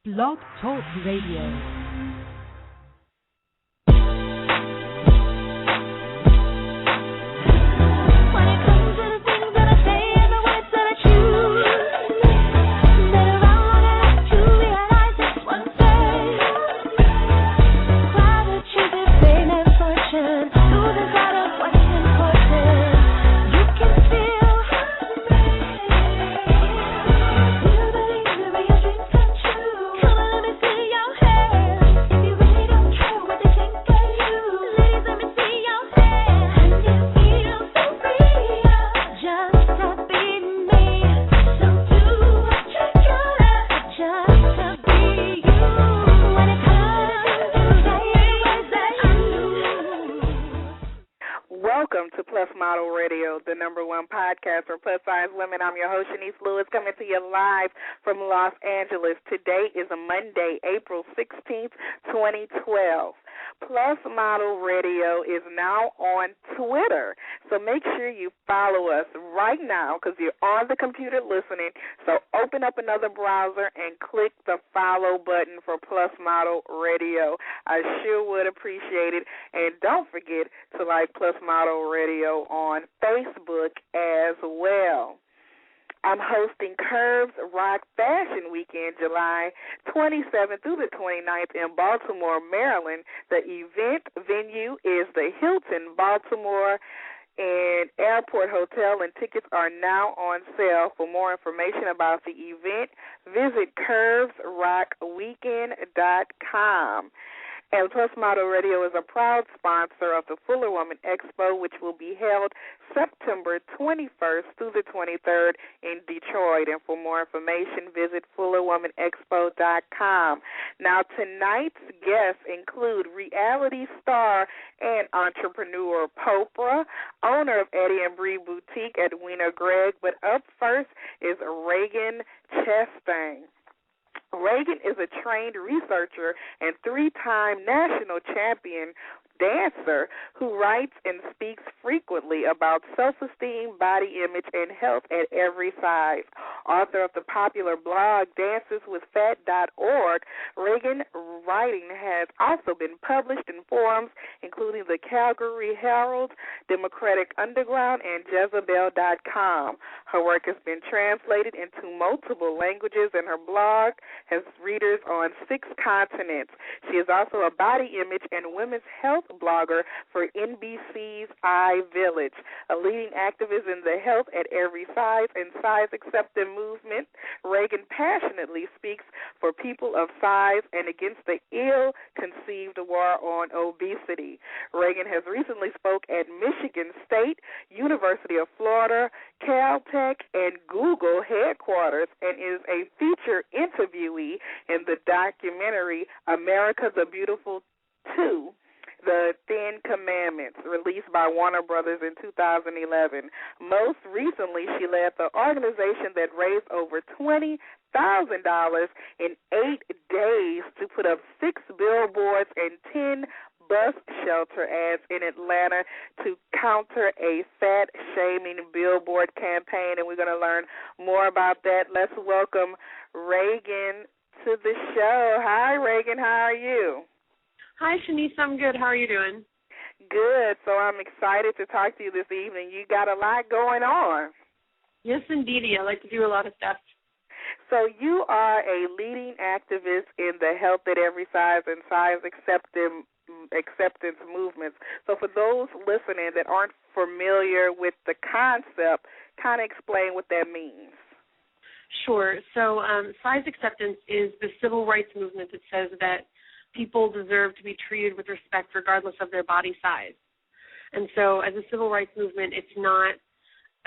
Blog Talk Radio. Welcome to PLUS Model Radio, the number one podcast for plus-size women. I'm your host, Chenese Lewis, coming to you live from Los Angeles. Today is a Monday, April 16th, 2012. PLUS Model Radio is now on Twitter, so make sure you follow us right now because you're on the computer listening. So open up another browser and click the follow button for PLUS Model Radio. I sure would appreciate it. And don't forget to like PLUS Model Radio on Facebook as well. I'm hosting Curves Rock Fashion Weekend, July 27th through the 29th in Baltimore, Maryland. The event venue is the Hilton Baltimore and Airport Hotel, and tickets are now on sale. For more information about the event, visit curvesrockweekend.com. And PLUS Model Radio is a proud sponsor of the Fuller Woman Expo, which will be held September 21st through the 23rd in Detroit. And for more information, visit fullerwomanexpo.com. Now, tonight's guests include reality star and entrepreneur Poprah, owner of Eddy and Bri Boutique, Eddwina Gregg. But up first is Ragen Chastain. Ragen is a trained researcher and three-time national champion dancer who writes and speaks frequently about self-esteem, body image, and health at every size. Author of the popular blog danceswithfat.org, Ragen writing has also been published in forums including the Calgary Herald, Democratic Underground, and Jezebel.com. Her work has been translated into multiple languages, and her blog has readers on 6 continents. She is also a body image and women's health blogger for NBC's iVillage, a leading activist in the health at every size and size-accepting movement. Ragen passionately speaks for people of size and against the ill-conceived war on obesity. Ragen has recently spoke at Michigan State, University of Florida, Caltech, and Google headquarters, and is a featured interviewee in the documentary America the Beautiful 2, The Ten Commandments, released by Warner Brothers in 2011. Most recently, she led the organization that raised over $20,000 in 8 days to put up 6 billboards and 10 bus shelter ads in Atlanta to counter a fat-shaming billboard campaign, and we're going to learn more about that. Let's welcome Ragen to the show. Hi, Ragen. How are you? Hi, Chenese. I'm good. How are you doing? Good. So I'm excited to talk to you this evening. You got a lot going on. Yes, indeedy. I like to do a lot of stuff. So you are a leading activist in the health at every size and size acceptance movements. So for those listening that aren't familiar with the concept, kind of explain what that means. Sure. So size acceptance is the civil rights movement that says that people deserve to be treated with respect regardless of their body size. And so as a civil rights movement, it's not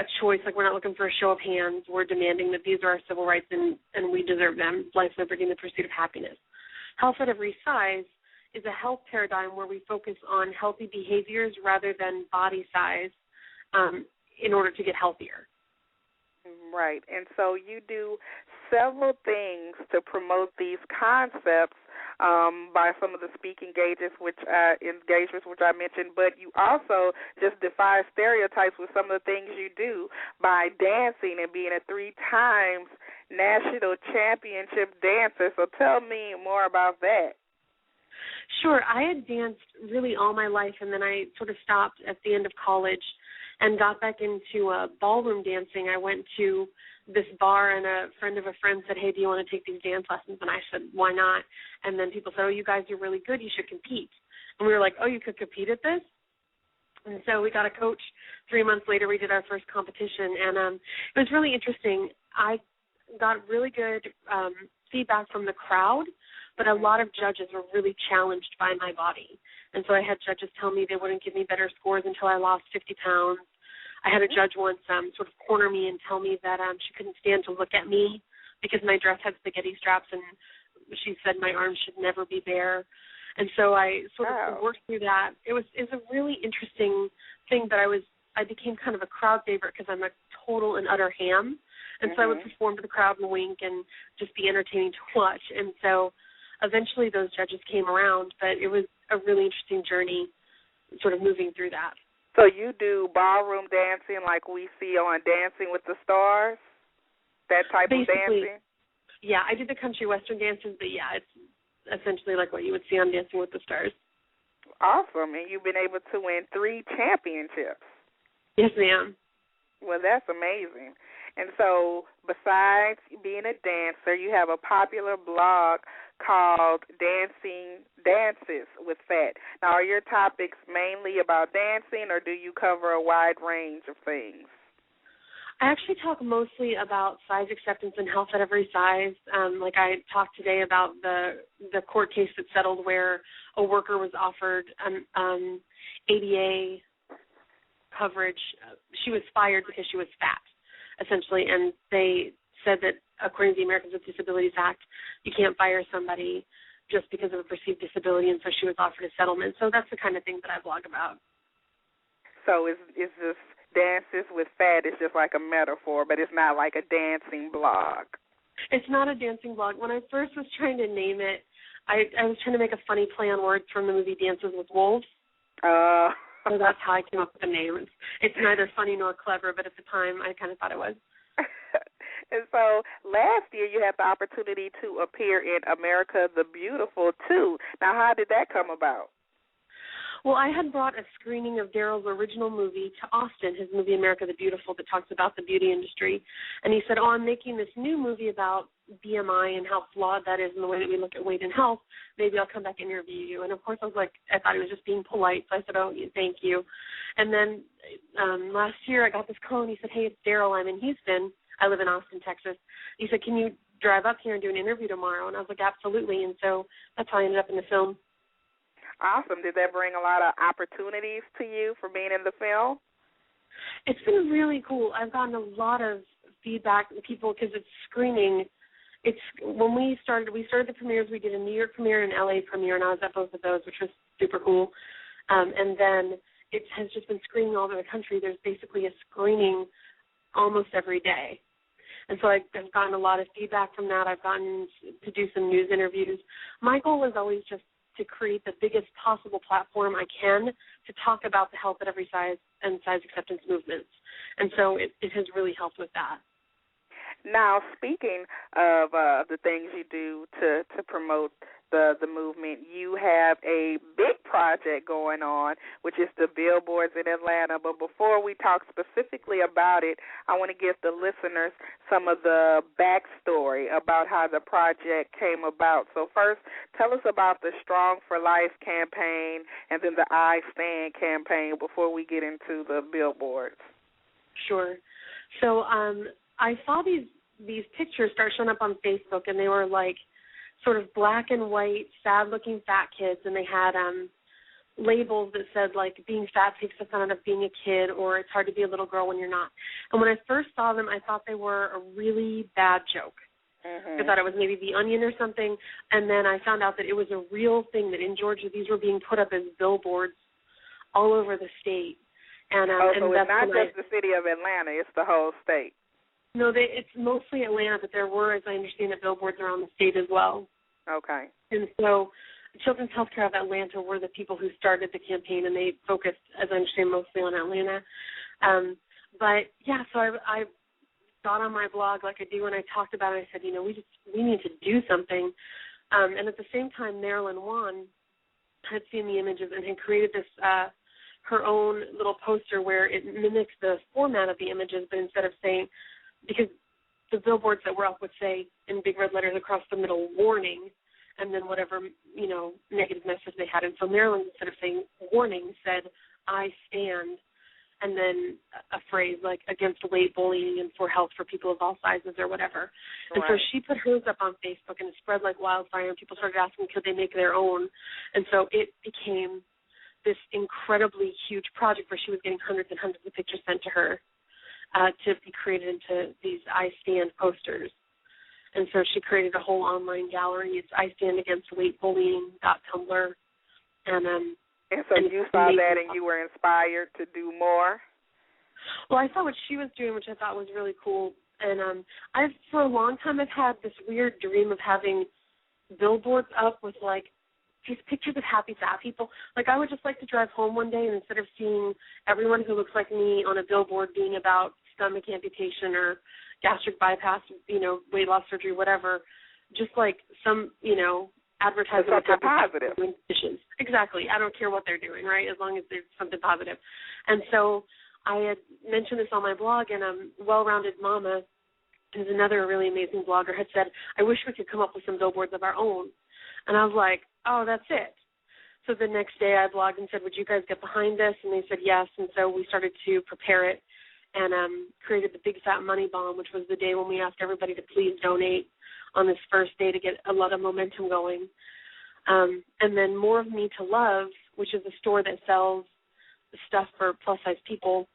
a choice. Like, we're not looking for a show of hands. We're demanding that these are our civil rights and we deserve them: life, liberty, and the pursuit of happiness. Health at every size is a health paradigm where we focus on healthy behaviors rather than body size in order to get healthier. Right. And so you do several things to promote these concepts by some of the speaking engagements which I mentioned, but you also just defy stereotypes with some of the things you do by dancing and being a 3 times national championship dancer. So tell me more about that. Sure. I had danced really all my life, and then I sort of stopped at the end of college and got back into ballroom dancing. I went to this bar, and a friend of a friend said, hey, do you want to take these dance lessons? And I said, why not? And then people said, oh, you guys are really good. You should compete. And we were like, oh, you could compete at this? And so we got a coach. 3 months later, we did our first competition, and it was really interesting. I got really good feedback from the crowd, but a lot of judges were really challenged by my body. And so I had judges tell me they wouldn't give me better scores until I lost 50 pounds. I had a judge once sort of corner me and tell me that she couldn't stand to look at me because my dress had spaghetti straps, and she said my arms should never be bare. And so I sort of worked through that. It was a really interesting thing, but I became kind of a crowd favorite because I'm a total and utter ham. And so I would perform to the crowd and wink and just be entertaining to watch. And so eventually those judges came around, but it was a really interesting journey sort of moving through that. So you do ballroom dancing like we see on Dancing with the Stars, that type of dancing? Yeah, I did the country western dances, but yeah, it's essentially like what you would see on Dancing with the Stars. Awesome, and you've been able to win 3 championships. Yes, ma'am. Well, that's amazing. And so besides being a dancer, you have a popular blog called Dances with Fat. Now, are your topics mainly about dancing, or do you cover a wide range of things? I actually talk mostly about size acceptance and health at every size. Like I talked today about the court case that settled where a worker was offered ADA coverage. She was fired because she was fat, essentially, and they said that according to the Americans with Disabilities Act, you can't fire somebody just because of a perceived disability, and so she was offered a settlement. So that's the kind of thing that I blog about. So is this Dances with Fat is just like a metaphor, but it's not like a dancing blog? It's not a dancing blog. When I first was trying to name it, I was trying to make a funny play on words from the movie Dances with Wolves. So that's how I came up with the name. It's neither funny nor clever, but at the time I kind of thought it was. And so last year you had the opportunity to appear in America the Beautiful, too. Now, how did that come about? Well, I had brought a screening of Daryl's original movie to Austin, his movie America the Beautiful, that talks about the beauty industry. And he said, oh, I'm making this new movie about BMI and how flawed that is in the way that we look at weight and health. Maybe I'll come back and interview you. And, of course, I thought he was just being polite. So I said, oh, thank you. And then last year I got this call, and he said, hey, it's Daryl. I'm in Houston. I live in Austin, Texas. He said, can you drive up here and do an interview tomorrow? And I was like, absolutely. And so that's how I ended up in the film. Awesome. Did that bring a lot of opportunities to you for being in the film? It's been really cool. I've gotten a lot of feedback from people because it's screening. When we started the premieres. We did a New York premiere and an LA premiere, and I was at both of those, which was super cool. And then it has just been screening all over the country. There's basically a screening almost every day. And so I've gotten a lot of feedback from that. I've gotten to do some news interviews. My goal is always just to create the biggest possible platform I can to talk about the health at every size and size acceptance movements. And so it has really helped with that. Now, speaking of the things you do to promote the movement, you have a big project going on, which is the billboards in Atlanta. But before we talk specifically about it, I want to give the listeners some of the backstory about how the project came about. So first, tell us about the Strong for Life campaign and then the I Stand campaign before we get into the billboards. Sure. So I saw these pictures start showing up on Facebook, and they were like sort of black and white, sad-looking fat kids, and they had labels that said, like, being fat takes the fun out of being a kid, or it's hard to be a little girl when you're not. And when I first saw them, I thought they were a really bad joke. I thought it was maybe The Onion or something, and then I found out that it was a real thing, that in Georgia these were being put up as billboards all over the state. And, so it's not just the city of Atlanta, it's the whole state. No, it's mostly Atlanta, but there were, as I understand it, billboards around the state as well. Okay. And so Children's Healthcare of Atlanta were the people who started the campaign, and they focused, as I understand, mostly on Atlanta. But, yeah, so I got on my blog like I do, and I talked about it. I said, we need to do something. And at the same time, Marilyn Wan had seen the images and had created this her own little poster where it mimics the format of the images, but instead of saying, because the billboards that were up would say in big red letters across the middle, warning, and then whatever, negative message they had. And so Marilyn, instead of saying warning, said, I stand, and then a phrase like against weight bullying and for health for people of all sizes or whatever. And so she put hers up on Facebook, and it spread like wildfire, and people started asking could they make their own. And so it became this incredibly huge project where she was getting hundreds and hundreds of pictures sent to her to be created into these I Stand posters. And so she created a whole online gallery. It's istandagainstweightbullying.tumblr. And so you saw that and you were inspired to do more? Well, I saw what she was doing, which I thought was really cool. And I've, for a long time, I've had this weird dream of having billboards up with, like, these pictures of happy fat people. Like, I would just like to drive home one day, and instead of seeing everyone who looks like me on a billboard being about stomach amputation or gastric bypass, weight loss surgery, whatever, just like some, advertising something positive. Dishes. Exactly. I don't care what they're doing, right, as long as there's something positive. And so I had mentioned this on my blog, and Well-Rounded Mama, who's another really amazing blogger, had said, I wish we could come up with some billboards of our own. And I was like, oh, that's it. So the next day I blogged and said, would you guys get behind this? And they said yes. And so we started to prepare it and created the Big Fat Money Bomb, which was the day when we asked everybody to please donate on this first day to get a lot of momentum going. And then More of Me to Love, which is a store that sells stuff for plus-size people,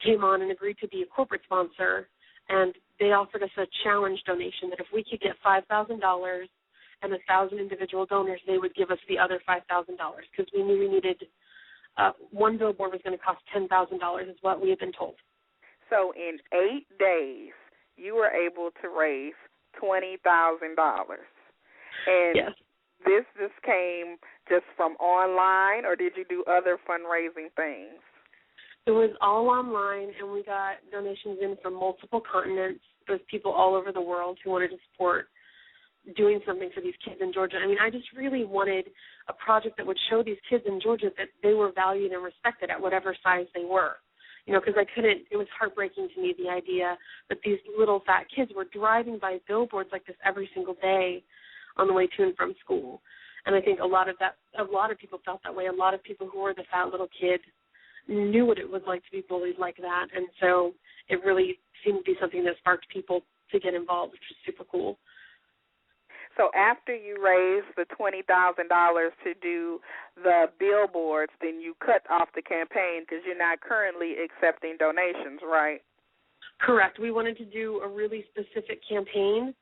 came on and agreed to be a corporate sponsor. And they offered us a challenge donation that if we could get $5,000 and 1,000 individual donors, they would give us the other $5,000 because we knew we needed one billboard was going to cost $10,000 is what we had been told. So in 8 days, you were able to raise $20,000. And yes. This just came just from online, or did you do other fundraising things? It was all online, and we got donations in from multiple continents. There was people all over the world who wanted to support doing something for these kids in Georgia. I mean, I just really wanted a project that would show these kids in Georgia that they were valued and respected at whatever size they were. Because it was heartbreaking to me, the idea that these little fat kids were driving by billboards like this every single day on the way to and from school. And I think a lot of people felt that way. A lot of people who were the fat little kid knew what it was like to be bullied like that. And so it really seemed to be something that sparked people to get involved, which was super cool. So after you raised the $20,000 to do the billboards, then you cut off the campaign because you're not currently accepting donations, right? Correct. We wanted to do a really specific campaign,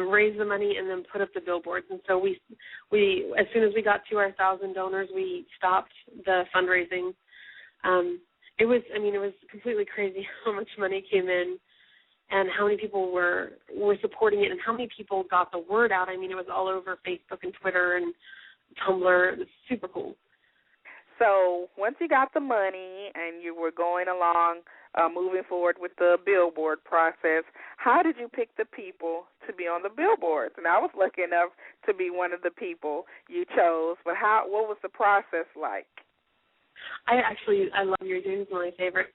raise the money, and then put up the billboards. And so we as soon as we got to our 1,000 donors, we stopped the fundraising. It was completely crazy how much money came in and how many people were supporting it and how many people got the word out. I mean, it was all over Facebook and Twitter and Tumblr. It was super cool. So once you got the money and you were going along, moving forward with the billboard process, how did you pick the people to be on the billboards? And I was lucky enough to be one of the people you chose, but what was the process like? I love your doing. It's my favorite.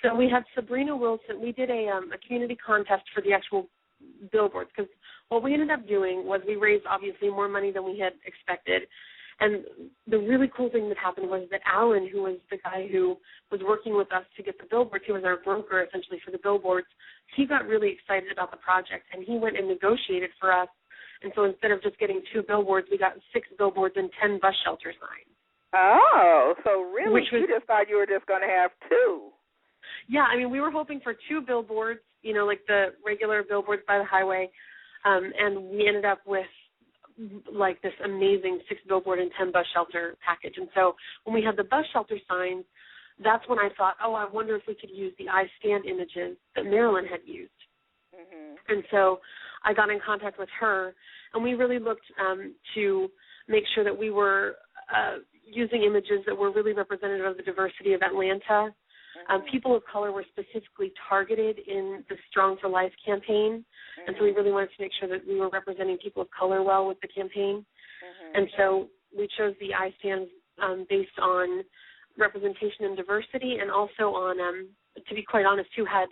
So we have Sabrina Wilson. We did a community contest for the actual billboards because what we ended up doing was we raised obviously more money than we had expected. And the really cool thing that happened was that Alan, who was the guy who was working with us to get the billboards, he was our broker essentially for the billboards, he got really excited about the project and he went and negotiated for us. And so instead of just getting 2 billboards, we got 6 billboards and 10 bus shelter signs. Oh, so really you just thought you were just going to have 2. Yeah, I mean, we were hoping for 2 billboards, like the regular billboards by the highway, and we ended up with like this amazing 6 billboard and 10 bus shelter package. And so when we had the bus shelter signs, that's when I thought, I wonder if we could use the I Stand images that Marilyn had used. Mm-hmm. And so I got in contact with her, And we really looked to make sure that we were using images that were really representative of the diversity of Atlanta. People of color were specifically targeted in the Strong for Life campaign, and so we really wanted to make sure that we were representing people of color well with the campaign. And so we chose the eye stands based on representation and diversity, and also on, to be quite honest, who had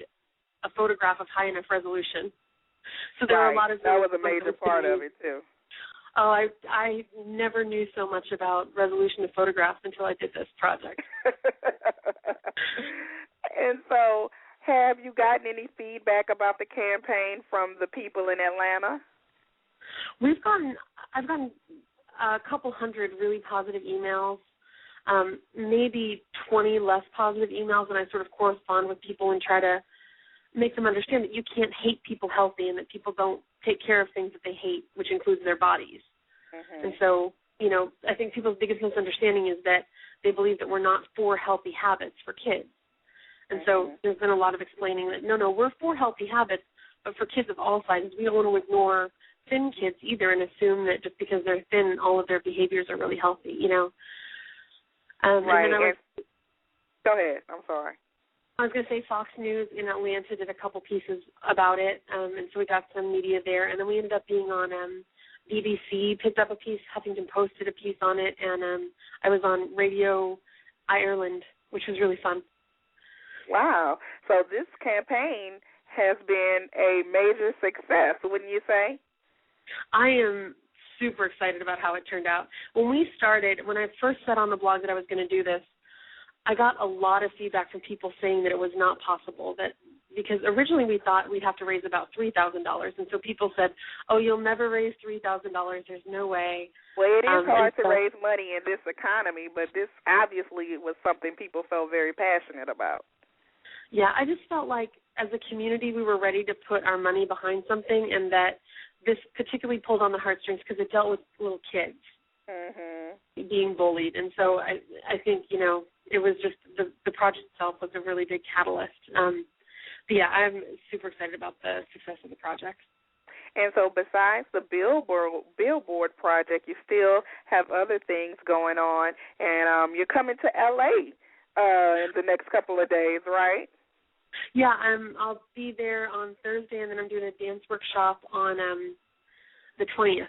a photograph of high enough resolution. So there were a lot of... That was a major part of it, too. Oh, I never knew so much about resolution of photographs until I did this project. And so, have you gotten any feedback about the campaign from the people in Atlanta? I've gotten a couple hundred really positive emails, maybe 20 less positive emails, and I sort of correspond with people and try to make them understand that you can't hate people healthy and that people don't take care of things that they hate, which includes their bodies. And so, you know, I think people's biggest misunderstanding is that they believe that we're not for healthy habits for kids. And so there's been a lot of explaining that, no, we're for healthy habits, but for kids of all sizes. We don't want to ignore thin kids either and assume that just because they're thin, all of their behaviors are really healthy, you know. Right. Go ahead. I'm sorry. I was going to say Fox News in Atlanta did a couple pieces about it, and so we got some media there. And then we ended up being on BBC, picked up a piece, Huffington Post did a piece on it, and I was on Radio Ireland, which was really fun. Wow. So this campaign has been a major success, wouldn't you say? I am super excited about how it turned out. When I first said on the blog that I was going to do this, I got a lot of feedback from people saying that it was not possible, because originally we thought we'd have to raise about $3,000, and so people said, oh, you'll never raise $3,000, there's no way. Well, it is hard to raise money in this economy, but this obviously was something people felt very passionate about. Yeah, I just felt like as a community we were ready to put our money behind something, and that this particularly pulled on the heartstrings because it dealt with little kids being bullied. And so I think, you know, it was just the project itself was a really big catalyst. But yeah, I'm super excited about the success of the project. And so besides the Billboard Project, you still have other things going on, and you're coming to L.A. In the next couple of days, right? Yeah, I'll be there on Thursday, and then I'm doing a dance workshop on the 20th.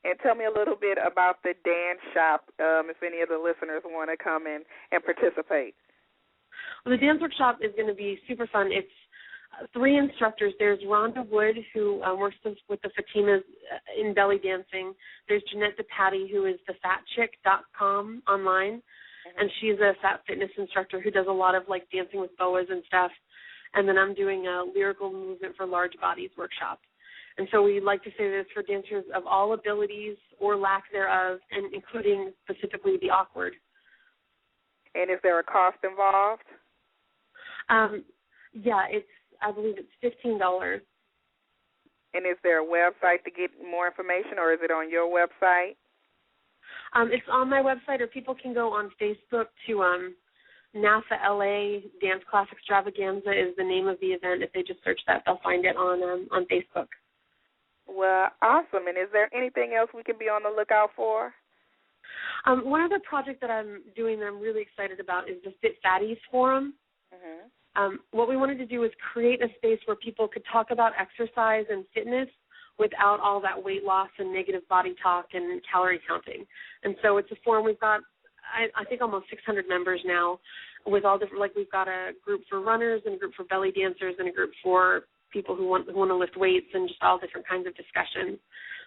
And tell me a little bit about the dance shop, if any of the listeners want to come in and participate. Well, the dance workshop is going to be super fun. It's 3 instructors. There's Rhonda Wood, who works with the Fatimas in belly dancing. There's Jeanette DePatty, who is thefatchick.com online, and she's a fat fitness instructor who does a lot of, like, dancing with boas and stuff. And then I'm doing a lyrical movement for large bodies workshop. And so we like to say that it's for dancers of all abilities or lack thereof, and including specifically the awkward. And is there a cost involved? Yeah, I believe it's $15. And is there a website to get more information, or is it on your website? It's on my website, or people can go on Facebook to NASA LA Dance Class Extravaganza is the name of the event. If they just search that, they'll find it on Facebook. Well, awesome. And is there anything else we can be on the lookout for? One other project that I'm doing that I'm really excited about is the Fit Fatties Forum. What we wanted to do is create a space where people could talk about exercise and fitness without all that weight loss and negative body talk and calorie counting. And so it's a forum. We've got, I think, almost 600 members now with all different, like we've got a group for runners and a group for belly dancers and a group for people who want to lift weights and just all different kinds of discussions.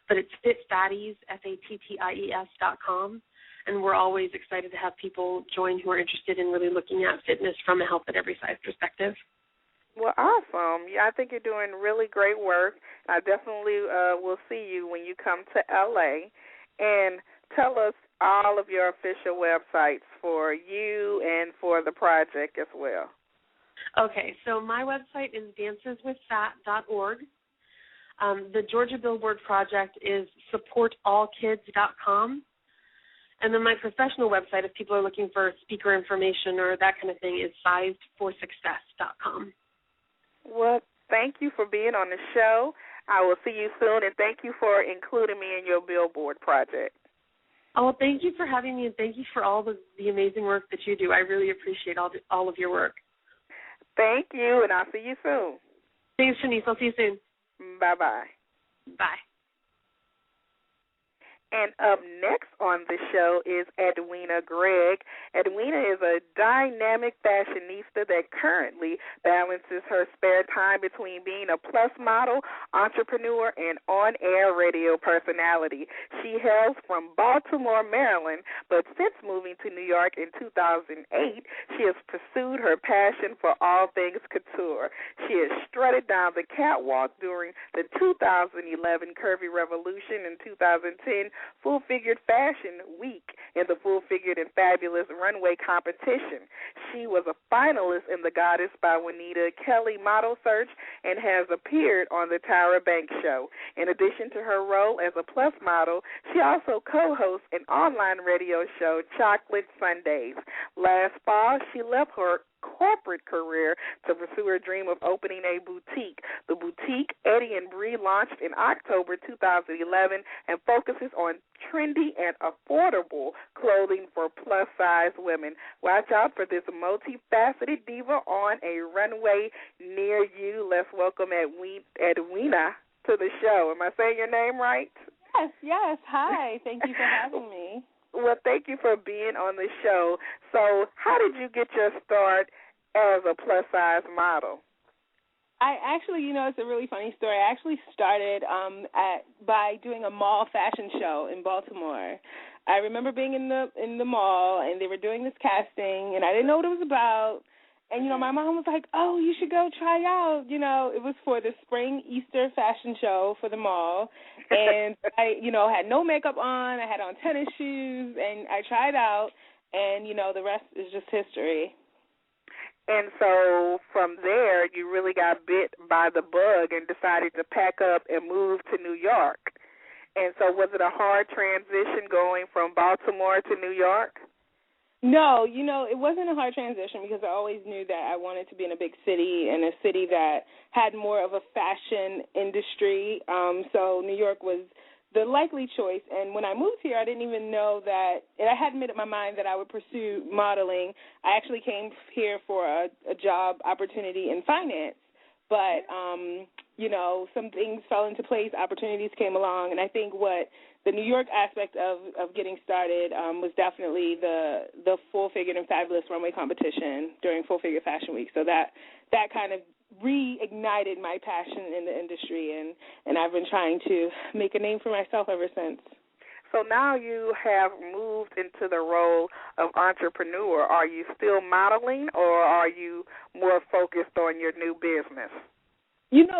But it's FitFatties, FATTIES.com, and we're always excited to have people join who are interested in really looking at fitness from a health at every size perspective. Well, awesome. Yeah, I think you're doing really great work. I definitely will see you when you come to L.A. And tell us all of your official websites for you and for the project as well. Okay, so my website is danceswithfat.org. The Georgia Billboard Project is supportallkids.com. And then my professional website, if people are looking for speaker information or that kind of thing, is sizedforsuccess.com. Well, thank you for being on the show. I will see you soon, and thank you for including me in your Billboard project. Oh, well, thank you for having me, and thank you for all the amazing work that you do. I really appreciate all of your work. Thank you, and I'll see you soon. Thanks, Chenese. I'll see you soon. Bye-bye. Bye. And up next on the show is Eddwina Gregg. Eddwina is a dynamic fashionista that currently balances her spare time between being a PLUS model, entrepreneur, and on-air radio personality. She hails from Baltimore, Maryland, but since moving to New York in 2008, she has pursued her passion for all things couture. She has strutted down the catwalk during the 2011 Curvy Revolution and 2010 Full-Figured Fashion Week in the Full-Figured and Fabulous Runway Competition. She was a finalist in the Goddess by Juanita Kelly model search and has appeared on the Tyra Banks Show. In addition to her role as a PLUS model, she also co-hosts an online radio show, Chocolate Sundays. Last fall, she left her corporate career to pursue her dream of opening a boutique. The boutique, Eddy and Bri, launched in October 2011 and focuses on trendy and affordable clothing for plus-size women. Watch out for this multifaceted diva on a runway near you. Let's welcome Eddwina to the show. Am I saying your name right? Yes. Hi. Thank you for having me. Well, thank you for being on the show. So how did you get your start as a plus-size model? I actually, it's a really funny story. I actually started by doing a mall fashion show in Baltimore. I remember being in the mall, and they were doing this casting, and I didn't know what it was about. And, my mom was like, oh, you should go try out. It was for the spring Easter fashion show for the mall. And I, had no makeup on. I had on tennis shoes, and I tried out. And, the rest is just history. And so from there, you really got bit by the bug and decided to pack up and move to New York. And so was it a hard transition going from Baltimore to New York? No, it wasn't a hard transition because I always knew that I wanted to be in a big city and a city that had more of a fashion industry. So New York was the likely choice. And when I moved here, I didn't even know that – I hadn't made up my mind that I would pursue modeling. I actually came here for a job opportunity in finance. But, some things fell into place, opportunities came along, and I think what the New York aspect of getting started was definitely the Full-Figured and Fabulous runway competition during Full-Figured Fashion Week. So that kind of reignited my passion in the industry, and I've been trying to make a name for myself ever since. So now you have moved into the role of entrepreneur. Are you still modeling, or are you more focused on your new business?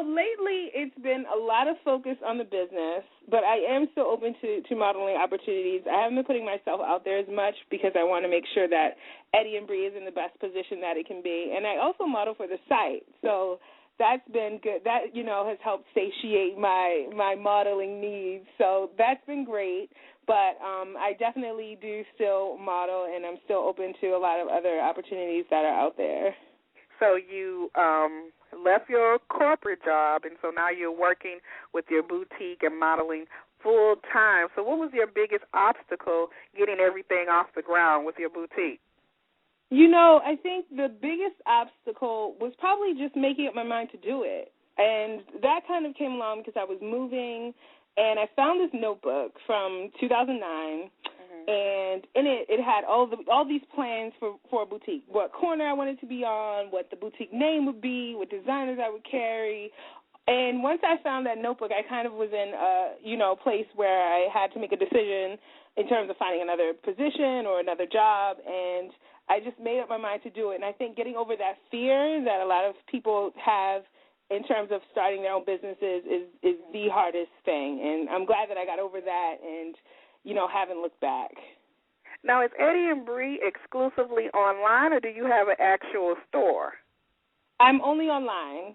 Lately it's been a lot of focus on the business, but I am still open to modeling opportunities. I haven't been putting myself out there as much because I want to make sure that Eddy and Bri is in the best position that it can be. And I also model for the site, so that's been good. That, has helped satiate my modeling needs, so that's been great. But I definitely do still model, and I'm still open to a lot of other opportunities that are out there. So you left your corporate job, and so now you're working with your boutique and modeling full time. So what was your biggest obstacle getting everything off the ground with your boutique? I think the biggest obstacle was probably just making up my mind to do it. And that kind of came along because I was moving, and I found this notebook from 2009. And in it had all these plans for a boutique, what corner I wanted to be on, what the boutique name would be, what designers I would carry. And once I found that notebook, I kind of was in a place where I had to make a decision in terms of finding another position or another job, and I just made up my mind to do it. And I think getting over that fear that a lot of people have in terms of starting their own businesses is the hardest thing. And I'm glad that I got over that and haven't looked back. Now, is Eddy and Bri exclusively online, or do you have an actual store? I'm only online.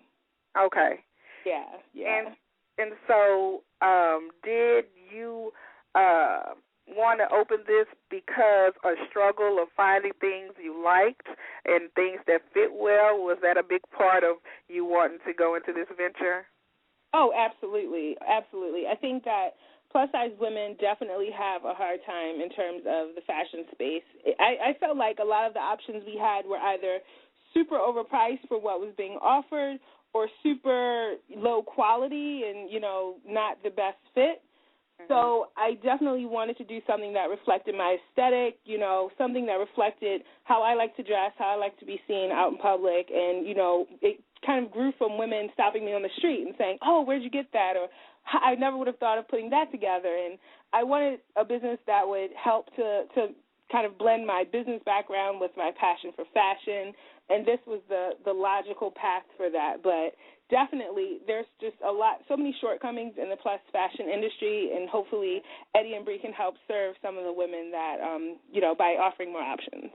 Okay. Yeah. And so did you want to open this because a struggle of finding things you liked and things that fit well? Was that a big part of you wanting to go into this venture? Oh, absolutely, absolutely. I think that plus-size women definitely have a hard time in terms of the fashion space. I felt like a lot of the options we had were either super overpriced for what was being offered or super low quality and, not the best fit. Mm-hmm. So I definitely wanted to do something that reflected my aesthetic, something that reflected how I like to dress, how I like to be seen out in public, and, it kind of grew from women stopping me on the street and saying, oh, where'd you get that? Or I never would have thought of putting that together. And I wanted a business that would help to kind of blend my business background with my passion for fashion, and this was the logical path for that. But definitely there's just so many shortcomings in the plus fashion industry, and hopefully Eddy and Bri can help serve some of the women that, by offering more options.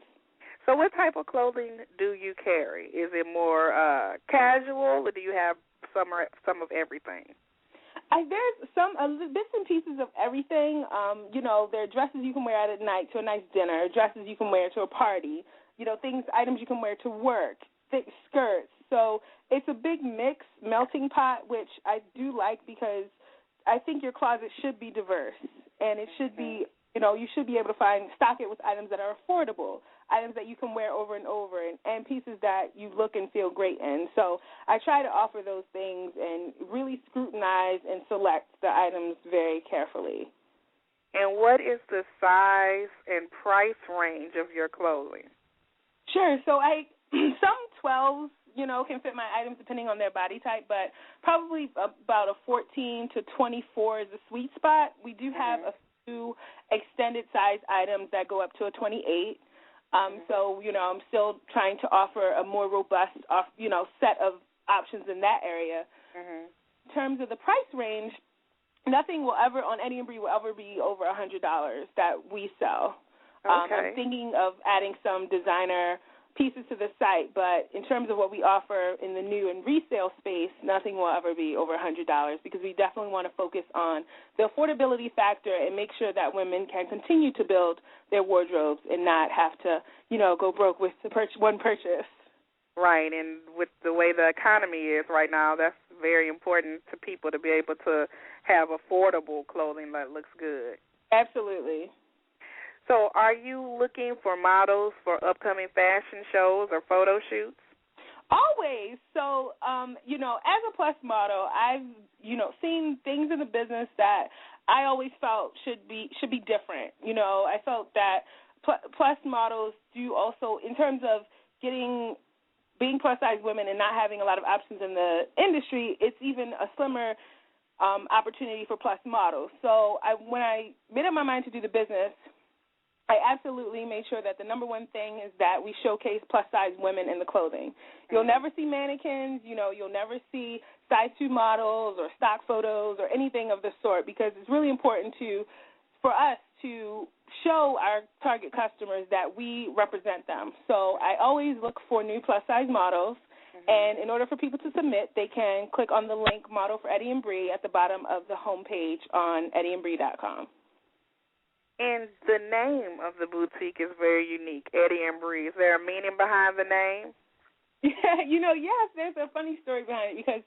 So what type of clothing do you carry? Is it more casual, or do you have some of everything? There's some bits and pieces of everything. There are dresses you can wear out at night to a nice dinner, dresses you can wear to a party, items you can wear to work, thick skirts. So it's a big mix, melting pot, which I do like because I think your closet should be diverse, and it should be, you should be able to stock it with items that are affordable, items that you can wear over and over, and pieces that you look and feel great in. So I try to offer those things and really scrutinize and select the items very carefully. And what is the size and price range of your clothing? Sure. So some 12s, can fit my items depending on their body type, but probably about a 14 to 24 is the sweet spot. We do have a few extended size items that go up to a 28. So, I'm still trying to offer a more robust, set of options in that area. Mm-hmm. In terms of the price range, nothing will ever, on Eddy and Bri, will ever be over $100 that we sell. Okay. I'm thinking of adding some designer pieces to the site, but in terms of what we offer in the new and resale space, nothing will ever be over $100 because we definitely want to focus on the affordability factor and make sure that women can continue to build their wardrobes and not have to, go broke with one purchase. Right, and with the way the economy is right now, that's very important to people to be able to have affordable clothing that looks good. Absolutely. So are you looking for models for upcoming fashion shows or photo shoots? Always. So, as a plus model, I've, seen things in the business that I always felt should be different. I felt that plus models do also, in terms of being plus-size women and not having a lot of options in the industry, it's even a slimmer opportunity for plus models. So when I made up my mind to do the business, I absolutely made sure that the number one thing is that we showcase plus-size women in the clothing. You'll never see mannequins, you'll never see size 2 models or stock photos or anything of the sort because it's really important for us to show our target customers that we represent them. So I always look for new plus-size models, and in order for people to submit, they can click on the link Model for Eddy and Bri at the bottom of the homepage on eddyandbri.com. And the name of the boutique is very unique, Eddy and Bri. Is there a meaning behind the name? Yeah, yes, there's a funny story behind it because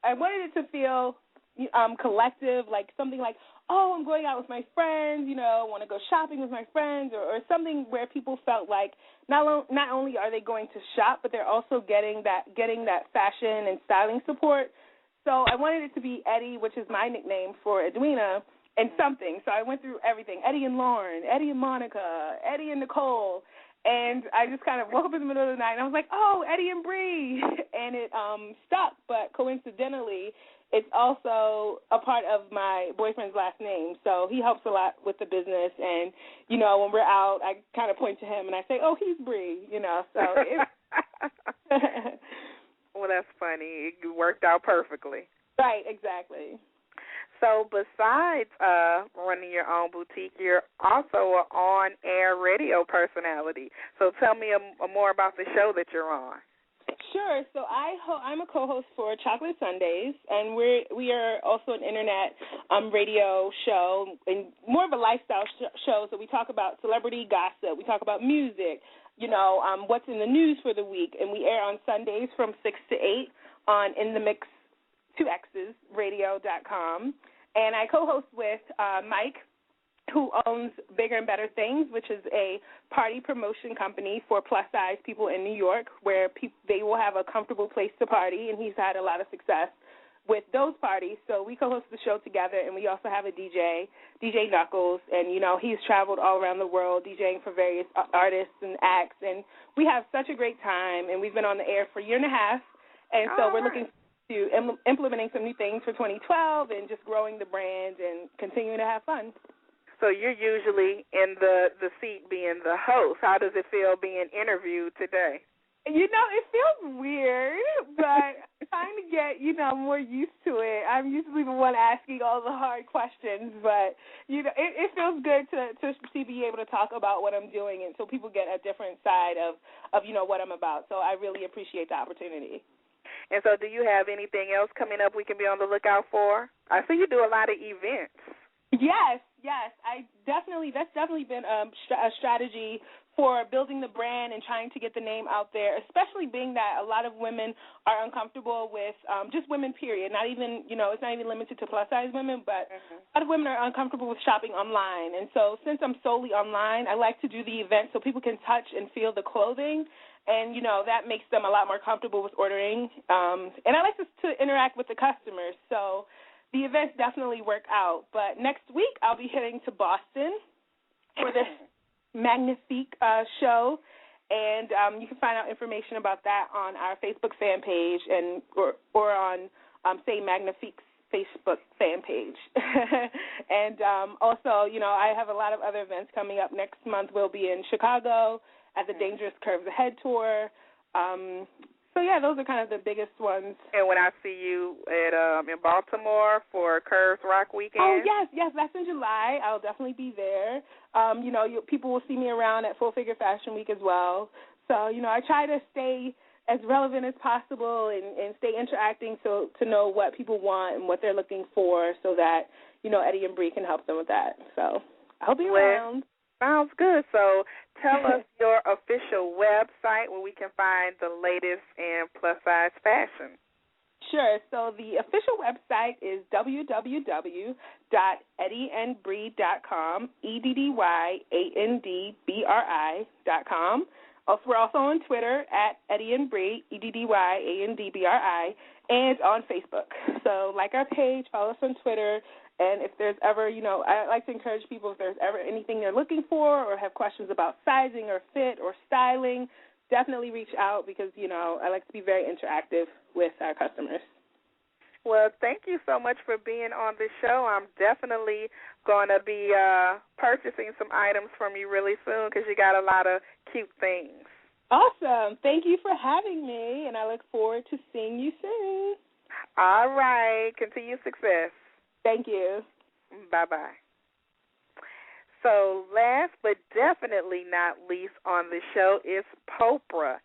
I wanted it to feel collective, like something like, I'm going out with my friends, want to go shopping with my friends, or something where people felt like not only are they going to shop, but they're also getting that fashion and styling support. So I wanted it to be Eddy, which is my nickname for Eddwina, and something. So I went through everything, Eddy and Lauren, Eddy and Monica, Eddy and Nicole, and I just kind of woke up in the middle of the night, and I was like, Eddy and Bri, and it stuck, but coincidentally, it's also a part of my boyfriend's last name, so he helps a lot with the business, and, when we're out, I kind of point to him, and I say, he's Bri, so it's... Well, that's funny. It worked out perfectly. Right, exactly. So besides running your own boutique, you're also an on-air radio personality. So tell me more about the show that you're on. Sure. So I'm a co-host for Chocolate Sundays, and we are also an internet radio show and more of a lifestyle show. So we talk about celebrity gossip. We talk about music, what's in the news for the week, and we air on Sundays from 6 to 8 on In the Mix 2xsradio.com. And I co-host with Mike, who owns Bigger and Better Things, which is a party promotion company for plus-size people in New York, where they will have a comfortable place to party, and he's had a lot of success with those parties. So we co-host the show together, and we also have a DJ Knuckles, and, you know, he's traveled all around the world DJing for various artists and acts, and we have such a great time, and we've been on the air for a year and a half, and so we're looking to implementing some new things for 2012 and just growing the brand and continuing to have fun. So you're usually in the seat being the host. How does it feel being interviewed today? You know, it feels weird, but trying to get, you know, more used to it. I'm usually the one asking all the hard questions, but, you know, it feels good to be able to talk about what I'm doing, and so people get a different side of, you know, what I'm about. So I really appreciate the opportunity. And so do you have anything else coming up we can be on the lookout for? I see you do a lot of events. Yes. That's definitely been a strategy for building the brand and trying to get the name out there, especially being that a lot of women are uncomfortable with just women, period. Not even, you know, it's not even limited to plus-size women, but a lot of women are uncomfortable with shopping online. And so since I'm solely online, I like to do the event so people can touch and feel the clothing. And, you know, that makes them a lot more comfortable with ordering. And I like to interact with the customers. So the events definitely work out. But next week I'll be heading to Boston for this Magnifique show. And you can find out information about that on our Facebook fan page and or on, say, Magnifique's Facebook fan page. And also, you know, I have a lot of other events coming up. Next month we'll be in Chicago at the Dangerous Curves Ahead tour. So, yeah, those are kind of the biggest ones. And when I see you at in Baltimore for Curves Rock Weekend? Oh, yes, that's in July. I'll definitely be there. You know, people will see me around at Full Figure Fashion Week as well. So, you know, I try to stay as relevant as possible and stay interacting to know what people want and what they're looking for so that, you know, Eddy and Bri can help them with that. So I'll be around. Sounds good. So tell us your official website where we can find the latest in plus-size fashion. Sure. So the official website is www.eddyandbri.com, EDDYANDBRI.com. Also, we're also on Twitter at Eddy and Bri, EDDYANDBRI, and on Facebook. So like our page, follow us on Twitter. And if there's ever, you know, I like to encourage people, if there's ever anything they're looking for or have questions about sizing or fit or styling, definitely reach out because, you know, I like to be very interactive with our customers. Well, thank you so much for being on the show. I'm definitely going to be purchasing some items from you really soon because you got a lot of cute things. Awesome. Thank you for having me, and I look forward to seeing you soon. All right. Continued success. Thank you. Bye-bye. So last but definitely not least on the show is Poprah.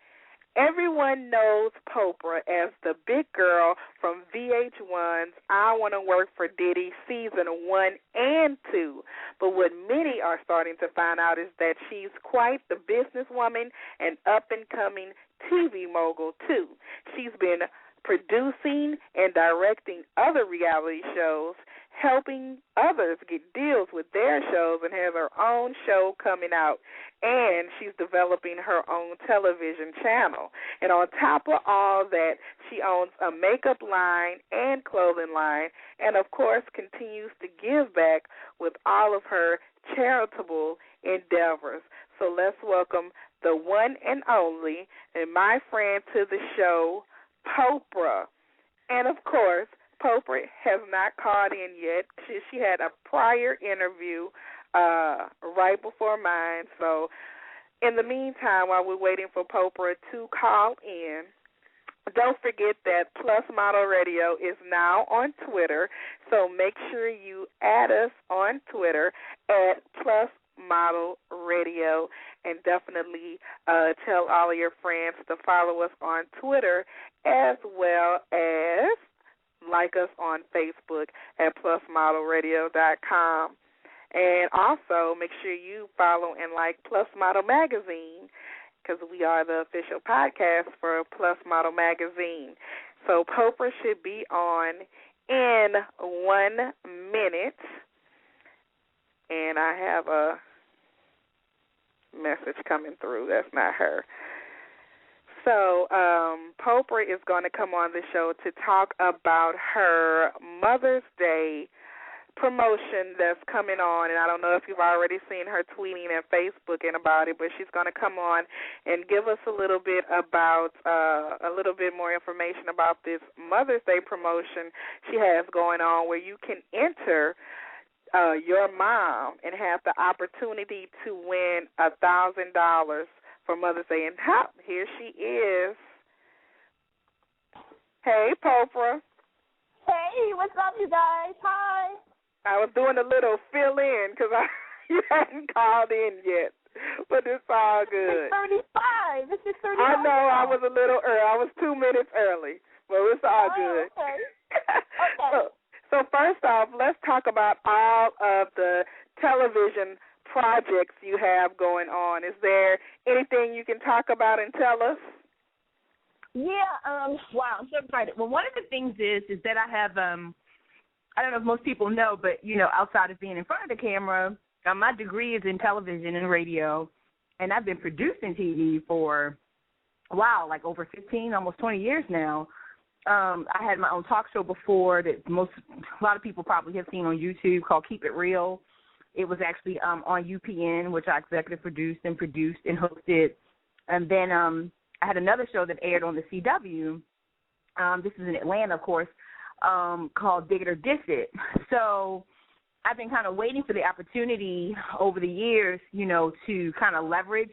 Everyone knows Poprah as the big girl from VH1's I Want to Work for Diddy Season 1 and 2. But what many are starting to find out is that she's quite the businesswoman and up-and-coming TV mogul, too. She's been producing and directing other reality shows, helping others get deals with their shows, and has her own show coming out. And she's developing her own television channel. And on top of all that, she owns a makeup line and clothing line, and, of course, continues to give back with all of her charitable endeavors. So let's welcome the one and only, and my friend to the show, Poprah. And, of course, Poprah has not called in yet. She had a prior interview right before mine. So in the meantime, while we're waiting for Poprah to call in, don't forget that PLUS Model Radio is now on Twitter. So make sure you add us on Twitter at PLUS Model Radio, and definitely tell all of your friends to follow us on Twitter, as well as like us on Facebook at plusmodelradio.com. And also make sure you follow and like PLUS Model Magazine, because we are the official podcast for PLUS Model Magazine. So Poprah should be on in 1 minute. And I have a message coming through. That's not her. So Poprah is going to come on the show to talk about her Mother's Day promotion that's coming on, and I don't know if you've already seen her tweeting and Facebooking about it, but she's going to come on and give us a little bit about a little bit more information about this Mother's Day promotion she has going on, where you can enter your mom and have the opportunity to win $1,000 for Mother's Day. And here she is. Hey, Poprah. Hey, what's up, you guys? Hi. I was doing a little fill-in because you hadn't called in yet, but it's all good. This is 35. I know I was a little early. I was 2 minutes early, but it's all good. Okay. Okay. So first off, let's talk about all of the television projects you have going on. Is there anything you can talk about and tell us? Yeah. Wow, I'm so excited. Well, one of the things is that I have I don't know if most people know, but, outside of being in front of the camera, my degree is in television and radio, and I've been producing TV for, like over 15, almost 20 years now. I had my own talk show before that a lot of people probably have seen on YouTube called Keep It Real. It was actually on UPN, which I executive produced and hosted. And then I had another show that aired on the CW. This is in Atlanta, of course. Called Dig It or Diss It. So I've been kind of waiting for the opportunity over the years, to kind of leverage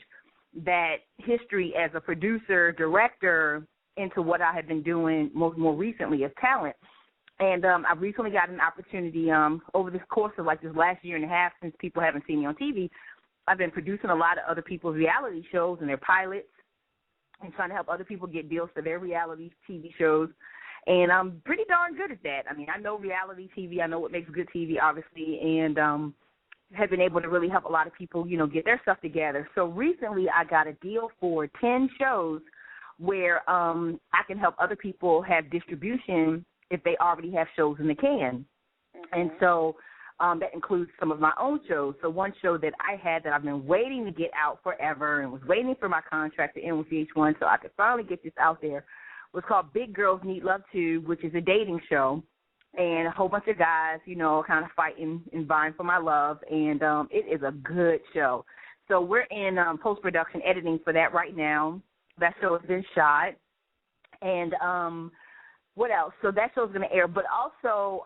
that history as a producer, director into what I have been doing more recently as talent. And I recently got an opportunity over the course of this last year and a half, since people haven't seen me on TV. I've been producing a lot of other people's reality shows and their pilots and trying to help other people get deals for their reality TV shows. And I'm pretty darn good at that. I mean, I know reality TV. I know what makes good TV, obviously, and have been able to really help a lot of people, get their stuff together. So recently I got a deal for 10 shows where I can help other people have distribution if they already have shows in the can. Mm-hmm. And so that includes some of my own shows. So one show that I had that I've been waiting to get out forever and was waiting for my contract to end with VH1 so I could finally get this out there was called Big Girls Need Love Too, which is a dating show, and a whole bunch of guys, kind of fighting and vying for my love, and it is a good show. So we're in post-production editing for that right now. That show has been shot, and what else? So that show is going to air, but also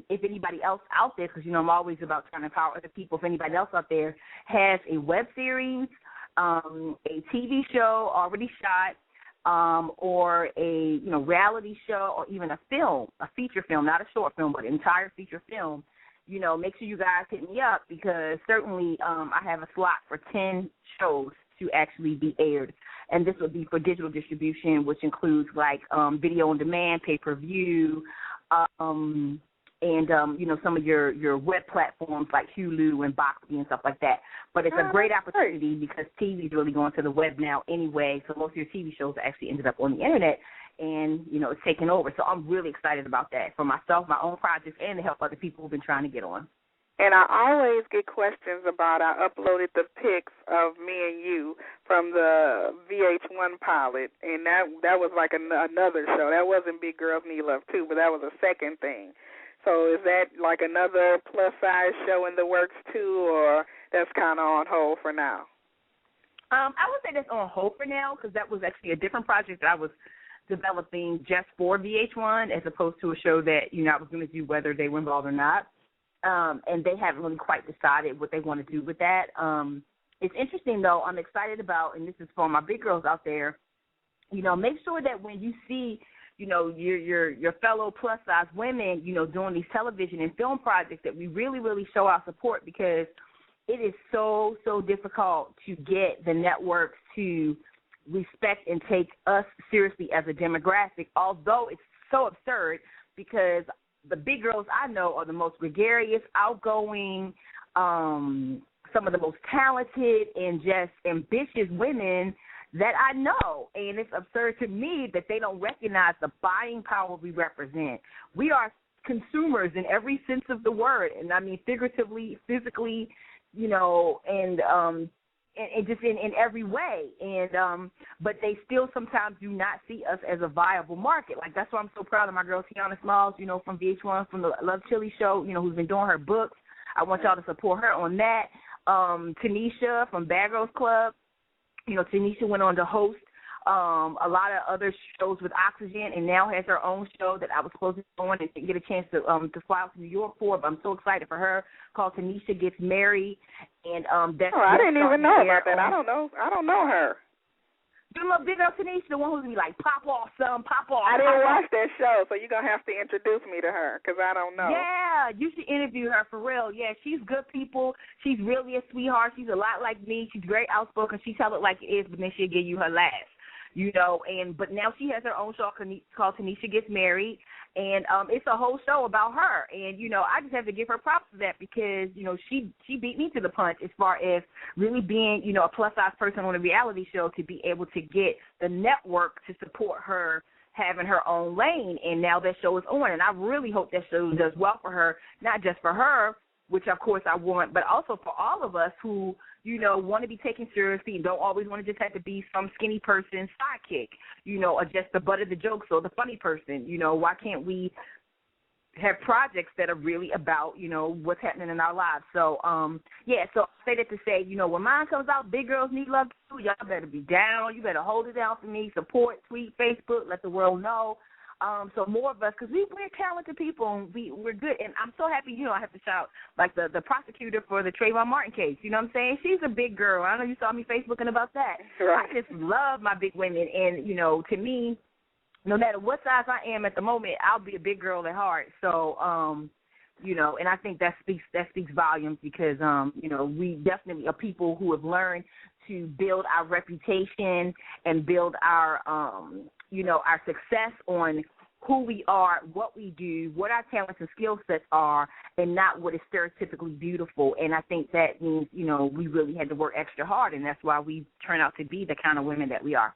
if anybody else out there, because, I'm always about trying to empower other people, if anybody else out there has a web series, a TV show already shot, or a reality show, or even a film, a feature film, not a short film, but an entire feature film, make sure you guys hit me up, because certainly I have a slot for 10 shows to actually be aired. And this will be for digital distribution, which includes video on demand, pay-per-view, and some of your web platforms like Hulu and Boxy and stuff like that. But it's a great opportunity because TV is really going to the web now anyway, so most of your TV shows actually ended up on the Internet, and, it's taken over. So I'm really excited about that for myself, my own projects, and to help other people who've been trying to get on. And I always get questions about, I uploaded the pics of me and you from the VH1 pilot, and that was like another show. That wasn't Big Girls Need Love Too, but that was a second thing. So is that like another plus-size show in the works too, or that's kind of on hold for now? I would say that's on hold for now, because that was actually a different project that I was developing just for VH1, as opposed to a show that, I was going to do whether they were involved or not. And they haven't really quite decided what they want to do with that. It's interesting, though. I'm excited about, and this is for my big girls out there, make sure that when you see, your fellow plus-size women, doing these television and film projects, that we really, really show our support, because it is so, so difficult to get the networks to respect and take us seriously as a demographic, although it's so absurd, because the big girls I know are the most gregarious, outgoing, some of the most talented and just ambitious women that I know, and it's absurd to me that they don't recognize the buying power we represent. We are consumers in every sense of the word, and I mean figuratively, physically, you know, and just in every way. And but they still sometimes do not see us as a viable market. Like, that's why I'm so proud of my girl Tiana Smalls, you know, from VH1, from the Love Chili show, you know, who's been doing her books. I want y'all to support her on that. Tanisha from Bad Girls Club, you know, Tanisha went on to host a lot of other shows with Oxygen, and now has her own show that I was supposed to go on and get a chance to fly out to New York for. But I'm so excited for her. Called Tanisha Gets Married, and that's. Oh, I didn't even know about that. I don't know her. You know, big girl Tanisha, the one who's gonna be like, pop off, son, pop off. I didn't watch that show, so you're gonna have to introduce me to her because I don't know. Yeah, you should interview her for real. Yeah, she's good people. She's really a sweetheart. She's a lot like me. She's very outspoken. She tell it like it is, but then she'll give you her laugh. You know, but now she has her own show called Tanisha Gets Married, and it's a whole show about her. And, you know, I just have to give her props for that because, you know, she beat me to the punch as far as really being, you know, a plus-size person on a reality show to be able to get the network to support her having her own lane. And now that show is on, and I really hope that show does well for her, not just for her, which, of course, I want, but also for all of us who, you know, want to be taken seriously and don't always want to just have to be some skinny person's sidekick, you know, or just the butt of the jokes or the funny person. You know, why can't we have projects that are really about, you know, what's happening in our lives? So, yeah, so I say that to say, you know, when mine comes out, Big Girls Need Love too. Y'all better be down. You better hold it down for me. Support, tweet, Facebook, let the world know. So more of us, because we're talented people, and we're good. And I'm so happy, you know, I have to shout, like the prosecutor for the Trayvon Martin case. You know what I'm saying? She's a big girl. I know you saw me Facebooking about that. Right. I just love my big women. And, you know, to me, no matter what size I am at the moment, I'll be a big girl at heart. So, you know, and I think that speaks volumes because, you know, we definitely are people who have learned to build our reputation and build our, you know, our success on who we are, what we do, what our talents and skill sets are, and not what is stereotypically beautiful. And I think that means, you know, we really had to work extra hard, and that's why we turn out to be the kind of women that we are.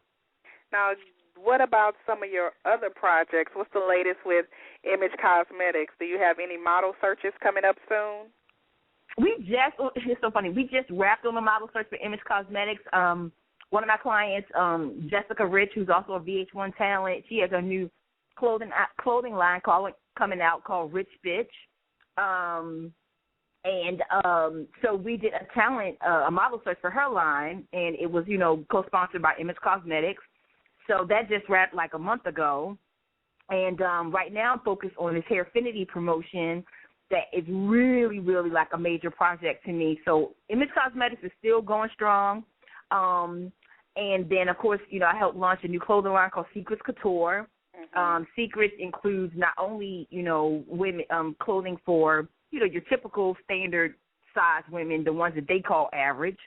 Now, what about some of your other projects? What's the latest with Image Cosmetics? Do you have any model searches coming up soon? It's so funny, we just wrapped on the model search for Image Cosmetics. One of my clients, Jessica Rich, who's also a VH1 talent, she has a new clothing line coming out called Rich Bitch. So we did a model search for her line, and it was, you know, co-sponsored by Image Cosmetics. So that just wrapped like a month ago. And right now I'm focused on this Hairfinity promotion that is really, really like a major project to me. So Image Cosmetics is still going strong. And then, of course, you know, I helped launch a new clothing line called Secrets Couture. Mm-hmm. Secrets includes not only, you know, women clothing for, you know, your typical standard size women, the ones that they call average,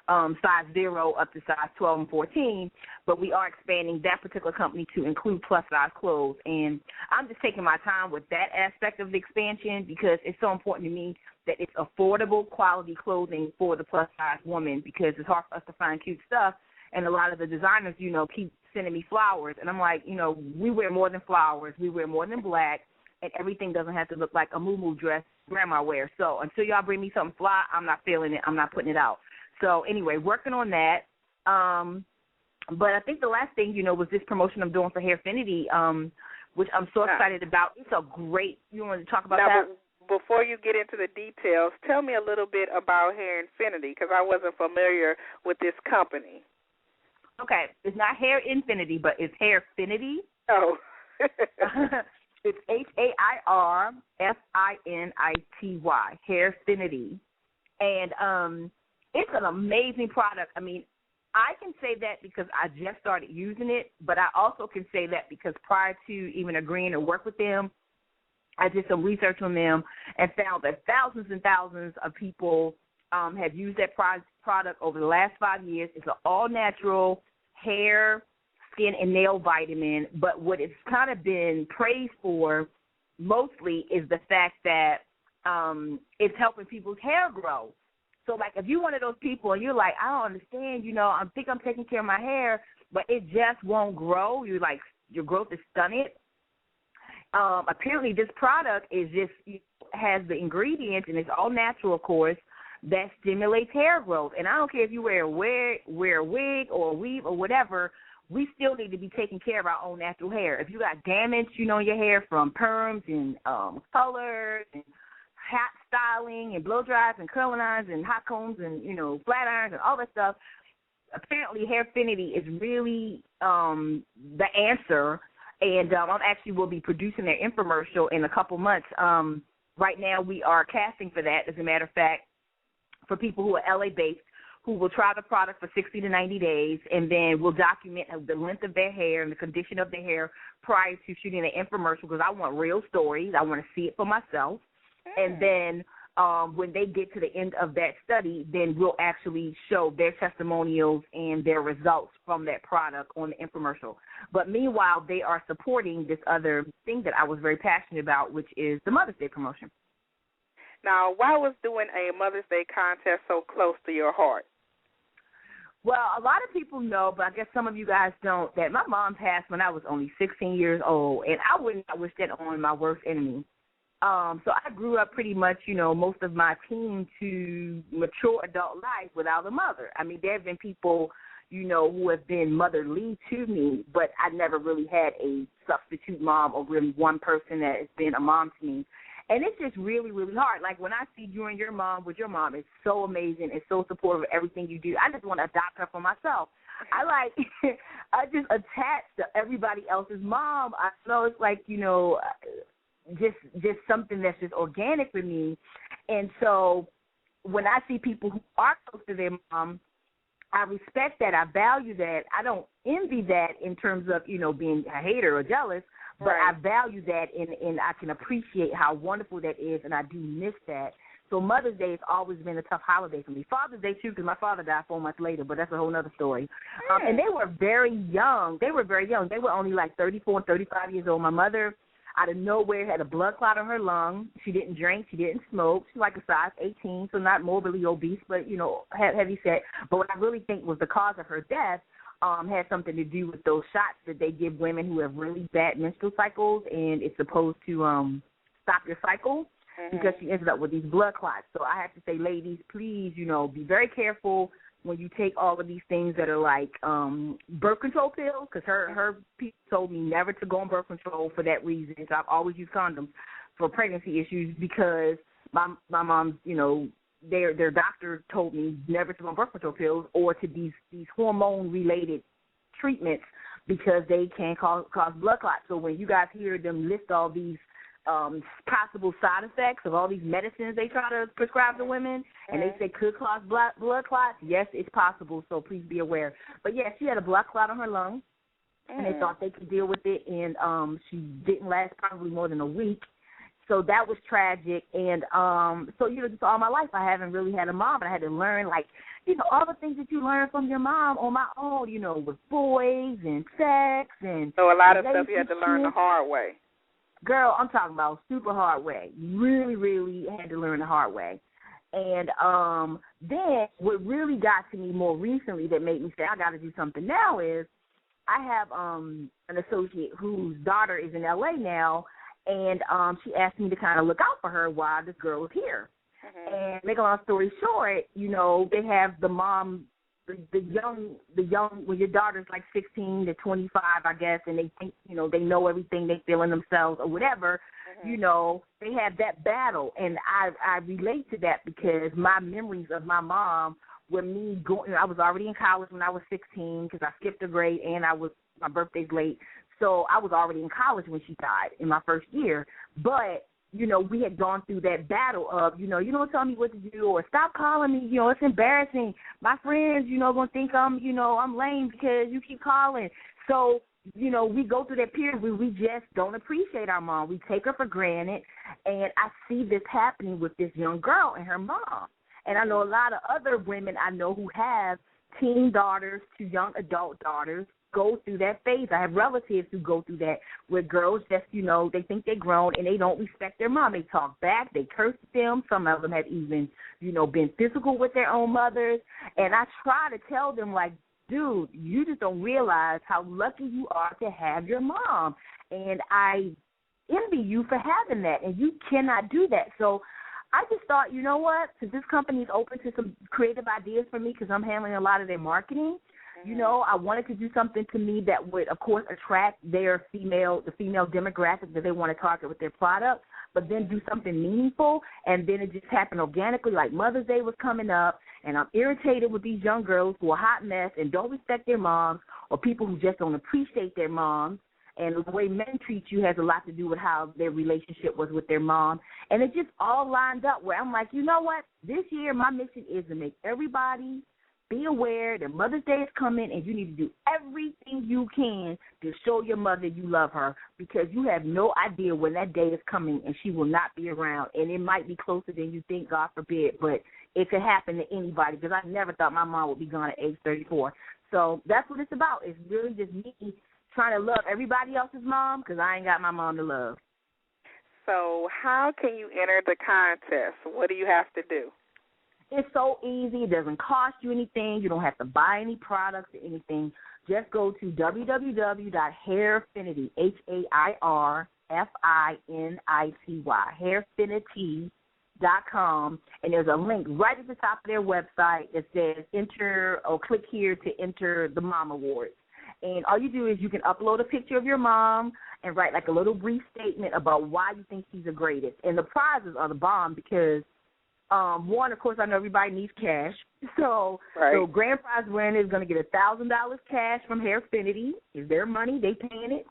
size 0 up to size 12 and 14, but we are expanding that particular company to include plus-size clothes. And I'm just taking my time with that aspect of the expansion because it's so important to me that it's affordable, quality clothing for the plus-size woman because it's hard for us to find cute stuff. And a lot of the designers, you know, keep sending me flowers. And I'm like, you know, we wear more than flowers. We wear more than black. And everything doesn't have to look like a moo-moo dress grandma wears. So until y'all bring me something fly, I'm not feeling it. I'm not putting it out. So anyway, working on that. But I think the last thing, you know, was this promotion I'm doing for Hairfinity, which I'm so excited about. It's a great, you want to talk about that? Before you get into the details, tell me a little bit about Hairfinity because I wasn't familiar with this company. Okay, it's not Hair Infinity, but it's Hairfinity. Oh. It's Hairfinity, Hairfinity. And it's an amazing product. I mean, I can say that because I just started using it, but I also can say that because prior to even agreeing to work with them, I did some research on them and found that thousands and thousands of people have used that product over the last 5 years. It's an all-natural hair, skin, and nail vitamin, but what it's kind of been praised for mostly is the fact that it's helping people's hair grow. So, like, if you're one of those people and you're like, I don't understand, I think I'm taking care of my hair, but it just won't grow. You're like, your growth is stunted. Apparently this product has the ingredients, and it's all natural, of course, that stimulates hair growth. And I don't care if you wear a wig or a weave or whatever, we still need to be taking care of our own natural hair. If you got damage, in your hair from perms and colors and hat styling and blow dries and curling irons and hot combs and, flat irons and all that stuff, apparently Hairfinity is really the answer. And I actually will be producing their infomercial in a couple months. Right now we are casting for that, as a matter of fact, for people who are LA-based, who will try the product for 60 to 90 days, and then we'll document the length of their hair and the condition of their hair prior to shooting the infomercial, because I want real stories. I want to see it for myself. And then when they get to the end of that study, then we'll actually show their testimonials and their results from that product on the infomercial. But meanwhile, they are supporting this other thing that I was very passionate about, which is the Mother's Day promotion. Now, why was doing a Mother's Day contest so close to your heart? Well, a lot of people know, but I guess some of you guys don't, that my mom passed when I was only 16 years old, and I would not wish that on my worst enemy. So I grew up pretty much, most of my teen to mature adult life without a mother. I mean, there have been people, who have been motherly to me, but I never really had a substitute mom or really one person that has been a mom to me. And it's just really, really hard. Like, when I see you and your mom with your mom, it's so amazing. It's so supportive of everything you do. I just want to adopt her for myself. I just attach to everybody else's mom. I know it's like, just something that's just organic for me. And so when I see people who are close to their mom, I respect that. I value that. I don't envy that in terms of, being a hater or jealous, but right. I value that, and I can appreciate how wonderful that is, and I do miss that. So Mother's Day has always been a tough holiday for me. Father's Day, too, because my father died 4 months later, but that's a whole other story. And they were very young. They were only like 34 and 35 years old. My mother, out of nowhere, had a blood clot on her lung. She didn't drink. She didn't smoke. She was like a size 18, so not morbidly obese, but, heavy set. But what I really think was the cause of her death had something to do with those shots that they give women who have really bad menstrual cycles, and it's supposed to stop your cycle because she ended up with these blood clots. So I have to say, ladies, please, be very careful when you take all of these things that are like birth control pills, because her people told me never to go on birth control for that reason. So I've always used condoms for pregnancy issues, because my mom's, their doctor told me never to go on birth control pills or to these hormone-related treatments, because they can cause blood clots. So when you guys hear them list all these possible side effects of all these medicines they try to prescribe to women, and they say could cause blood clots, yes, it's possible, so please be aware. But, yeah, she had a blood clot on her lung, and they thought they could deal with it, and she didn't last probably more than a week. So that was tragic. And so, just all my life I haven't really had a mom, and I had to learn, like, all the things that you learn from your mom on my own, with boys and sex. And so a lot of stuff you had to learn the hard way. Girl, I'm talking about super hard way. Really, really had to learn the hard way. And then what really got to me more recently that made me say I got to do something now is I have an associate whose daughter is in L.A. now, and she asked me to kind of look out for her while this girl was here. And make a long story short, they have the mom, the young, when your daughter's like 16 to 25, I guess, and they think, they know everything, they feel in themselves or whatever, they have that battle. And I relate to that because my memories of my mom were me going, I was already in college when I was 16 because I skipped a grade and my birthday's late. So I was already in college when she died in my first year. But, we had gone through that battle of, you don't tell me what to do or stop calling me. It's embarrassing. My friends, going to think I'm lame because you keep calling. So, we go through that period where we just don't appreciate our mom. We take her for granted. And I see this happening with this young girl and her mom. And I know a lot of other women I know who have teen daughters to young adult daughters. go through that phase. I have relatives who go through that where girls just, they think they're grown and they don't respect their mom. They talk back. They curse them. Some of them have even, been physical with their own mothers. And I try to tell them, like, dude, you just don't realize how lucky you are to have your mom. And I envy you for having that, and you cannot do that. So I just thought, you know what, since this company is open to some creative ideas for me because I'm handling a lot of their marketing, I wanted to do something to me that would, of course, attract the female demographic that they want to target with their product, but then do something meaningful. And then it just happened organically, like Mother's Day was coming up, and I'm irritated with these young girls who are a hot mess and don't respect their moms, or people who just don't appreciate their moms. And the way men treat you has a lot to do with how their relationship was with their mom. And it just all lined up where I'm like, you know what? This year my mission is to make everybody be aware that Mother's Day is coming, and you need to do everything you can to show your mother you love her, because you have no idea when that day is coming and she will not be around. And it might be closer than you think, God forbid, but it could happen to anybody, because I never thought my mom would be gone at age 34. So that's what it's about. It's really just me trying to love everybody else's mom, because I ain't got my mom to love. So how can you enter the contest? What do you have to do? It's so easy. It doesn't cost you anything. You don't have to buy any products or anything. Just go to www.hairfinity, hairfinity, hairfinity.com, and there's a link right at the top of their website that says enter, or click here to enter the Mom Awards. And all you do is you can upload a picture of your mom and write like a little brief statement about why you think she's the greatest. And the prizes are the bomb because, one, of course, I know everybody needs cash. So grand prize winner is going to get $1,000 cash from Hairfinity. It's their money. They paying it.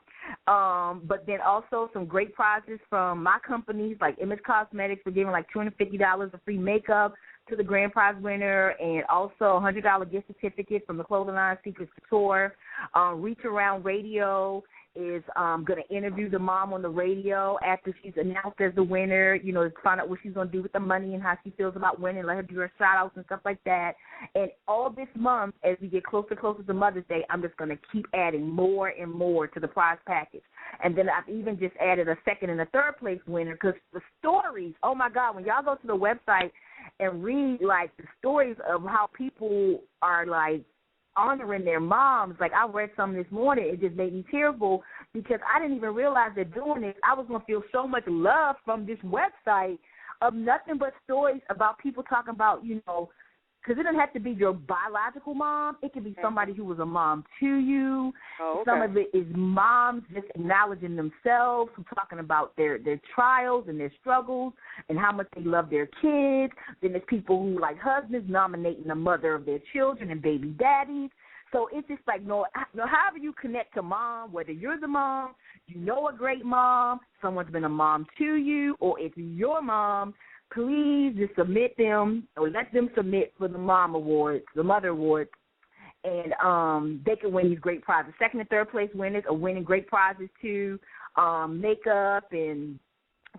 But then also some great prizes from my companies like Image Cosmetics. We're giving like $250 of free makeup to the grand prize winner, and also a $100 gift certificate from the clothing line Secrets Couture. Reach Around Radio is going to interview the mom on the radio after she's announced as the winner, to find out what she's going to do with the money and how she feels about winning, let her do her shout-outs and stuff like that. And all this month, as we get closer to Mother's Day, I'm just going to keep adding more and more to the prize package. And then I've even just added a second and a third place winner, because the stories, oh, my God, when y'all go to the website and read, like, the stories of how people are, like, honoring their moms. Like, I read some this morning. It just made me tearful because I didn't even realize that doing this, I was going to feel so much love from this website of nothing but stories about people talking about, because it doesn't have to be your biological mom. It could be somebody who was a mom to you. Oh, okay. Some of it is moms just acknowledging themselves, who talking about their trials and their struggles and how much they love their kids. Then there's people who, like husbands, nominating the mother of their children and baby daddies. So it's just like, however you connect to mom, whether you're the mom, a great mom, someone's been a mom to you, or it's your mom, please just submit them, or let them submit for the Mom Awards, the Mother Awards, and they can win these great prizes. Second and third place winners are winning great prizes too, makeup and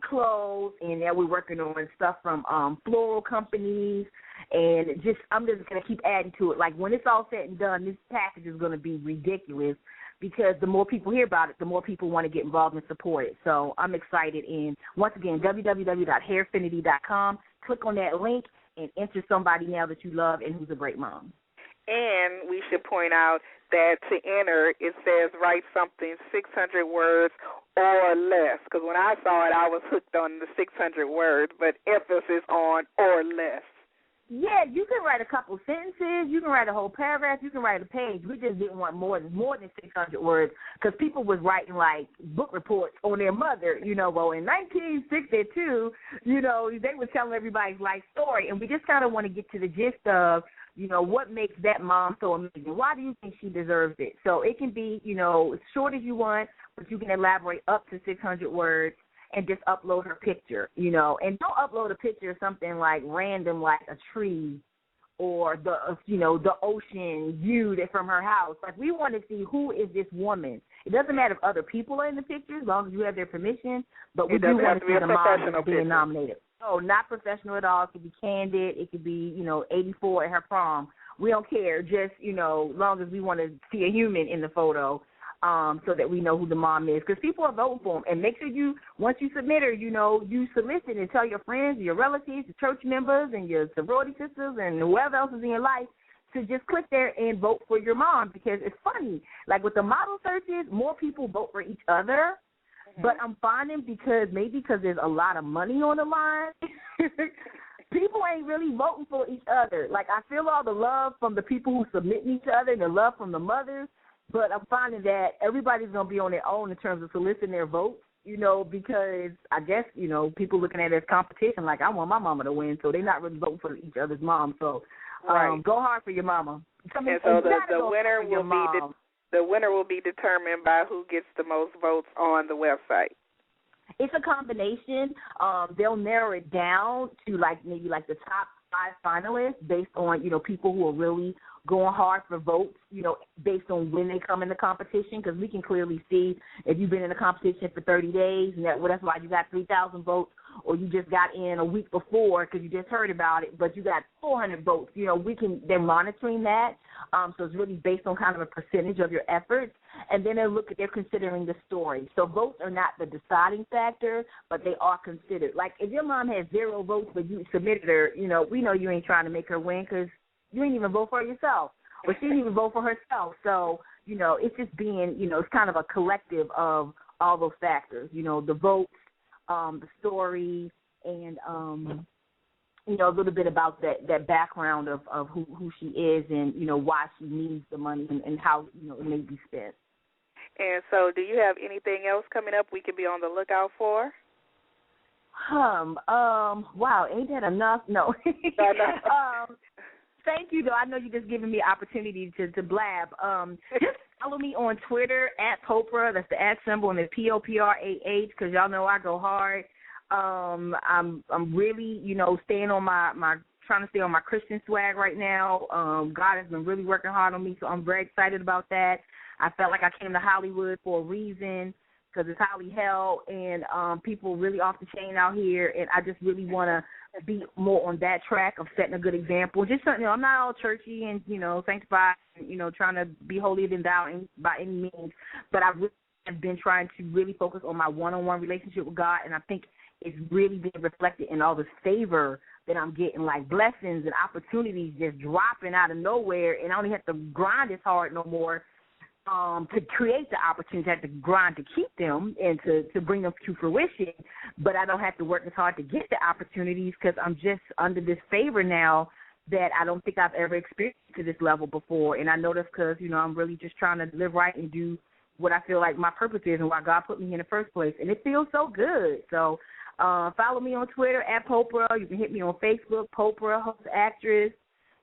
clothes, and now we're working on stuff from floral companies, and I'm just going to keep adding to it. Like, when it's all said and done, this package is going to be ridiculous, because the more people hear about it, the more people want to get involved and support it. So I'm excited. And once again, www.hairfinity.com. Click on that link and enter somebody now that you love and who's a great mom. And we should point out that to enter, it says write something 600 words or less. Because when I saw it, I was hooked on the 600 words, but emphasis on or less. Yeah, you can write a couple sentences. You can write a whole paragraph. You can write a page. We just didn't want more than 600 words, because people was writing, like, book reports on their mother, well, in 1962, they were telling everybody's life story. And we just kind of want to get to the gist of, what makes that mom so amazing? Why do you think she deserves it? So it can be, as short as you want, but you can elaborate up to 600 words. And just upload her picture, and don't upload a picture of something like random, like a tree or the ocean view from her house. Like, we want to see, who is this woman? It doesn't matter if other people are in the picture, as long as you have their permission, but we do want to see the mom being nominated. Oh, not professional at all. It could be candid. It could be, 84 at her prom. We don't care. Just, long as we want to see a human in the photo, so that we know who the mom is. Because people are voting for them. And make sure once you submit her, you solicit and tell your friends, your relatives, your church members, and your sorority sisters, and whoever else is in your life to just click there and vote for your mom. Because it's funny. Like with the model searches, more people vote for each other. But I'm finding because there's a lot of money on the line, people ain't really voting for each other. Like, I feel all the love from the people who submit each other and the love from the mothers, but I'm finding that everybody's going to be on their own in terms of soliciting their votes, because I guess, people looking at it as competition, like, I want my mama to win, so they're not really voting for each other's mom. So go hard for your mama. And so the winner will be the winner will be determined by who gets the most votes on the website. It's a combination. They'll narrow it down to maybe the top 5 finalists based on, people who are really going hard for votes, based on when they come in the competition, because we can clearly see if you've been in a competition for 30 days, and that's why you got 3,000 votes, or you just got in a week before because you just heard about it, but you got 400 votes. They're monitoring that, so it's really based on kind of a percentage of your efforts, and then they're considering the story. So votes are not the deciding factor, but they are considered. Like, if your mom has 0 votes, but you submitted her, we know you ain't trying to make her win because you ain't even vote for yourself, or she didn't even vote for herself. So, it's just being, it's kind of a collective of all those factors, the votes, the story, and, a little bit about that background of who she is and, why she needs the money and how, it may be spent. And so do you have anything else coming up we could be on the lookout for? Wow, ain't that enough? No. Thank you, though. I know you're just giving me an opportunity to blab. Just follow me on Twitter at Poprah. That's the @ symbol and the POPRAH, because y'all know I go hard. I'm really, staying on trying to stay on my Christian swag right now. God has been really working hard on me, so I'm very excited about that. I felt like I came to Hollywood for a reason, because it's highly held, and people really off the chain out here, and I just really want to be more on that track of setting a good example. Just something, I'm not all churchy and, sanctified, trying to be holier than thou by any means, but I really have been trying to really focus on my one-on-one relationship with God, and I think it's really being reflected in all the favor that I'm getting, like blessings and opportunities just dropping out of nowhere, and I don't even have to grind as hard no more to create the opportunities. I have to grind to keep them and to bring them to fruition, but I don't have to work as hard to get the opportunities because I'm just under this favor now that I don't think I've ever experienced to this level before. And I know that's because, I'm really just trying to live right and do what I feel like my purpose is and why God put me here in the first place. And it feels so good. So follow me on Twitter at Poprah. You can hit me on Facebook, Poprah, host actress.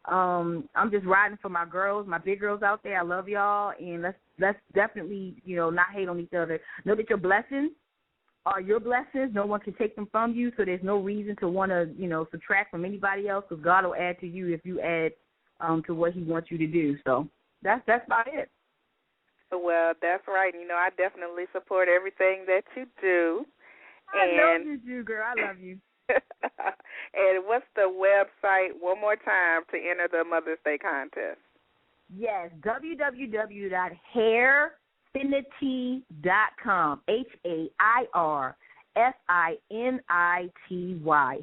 I'm just riding for my girls, my big girls out there. I love y'all, and let's definitely, not hate on each other. Know that your blessings are your blessings. No one can take them from you, so there's no reason to want to, subtract from anybody else, because God will add to you if you add to what he wants you to do. So that's about it. Well, that's right. I definitely support everything that you do. I love you too, girl. I love you. And what's the website, one more time, to enter the Mother's Day contest? Yes, www.hairfinity.com, HAIRFINITY,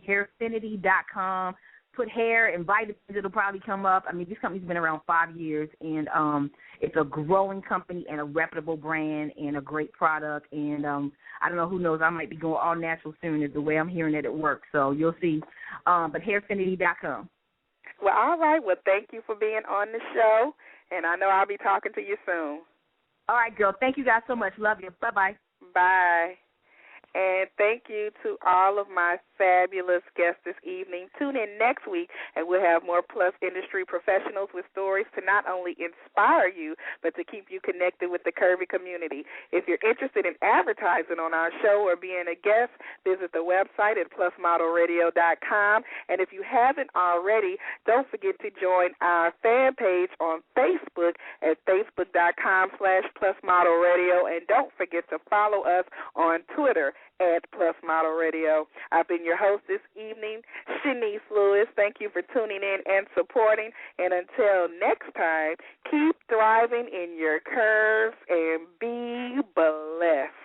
hairfinity.com. Put hair and vitamins, it'll probably come up. I mean, this company's been around 5 years, and it's a growing company and a reputable brand and a great product. And I don't know, who knows, I might be going all natural soon is the way I'm hearing that it works. So you'll see. But hairfinity.com. Well, all right. Well, thank you for being on the show, and I know I'll be talking to you soon. All right, girl. Thank you guys so much. Love you. Bye-bye. Bye. And thank you to all of my fabulous guests this evening. Tune in next week, and we'll have more PLUS industry professionals with stories to not only inspire you, but to keep you connected with the curvy community. If you're interested in advertising on our show or being a guest, visit the website at plusmodelradio.com. And if you haven't already, don't forget to join our fan page on Facebook at facebook.com/plusmodelradio. And don't forget to follow us on Twitter at PLUS Model Radio. I've been your host this evening, Chenese Lewis. Thank you for tuning in and supporting. And until next time, keep thriving in your curves and be blessed.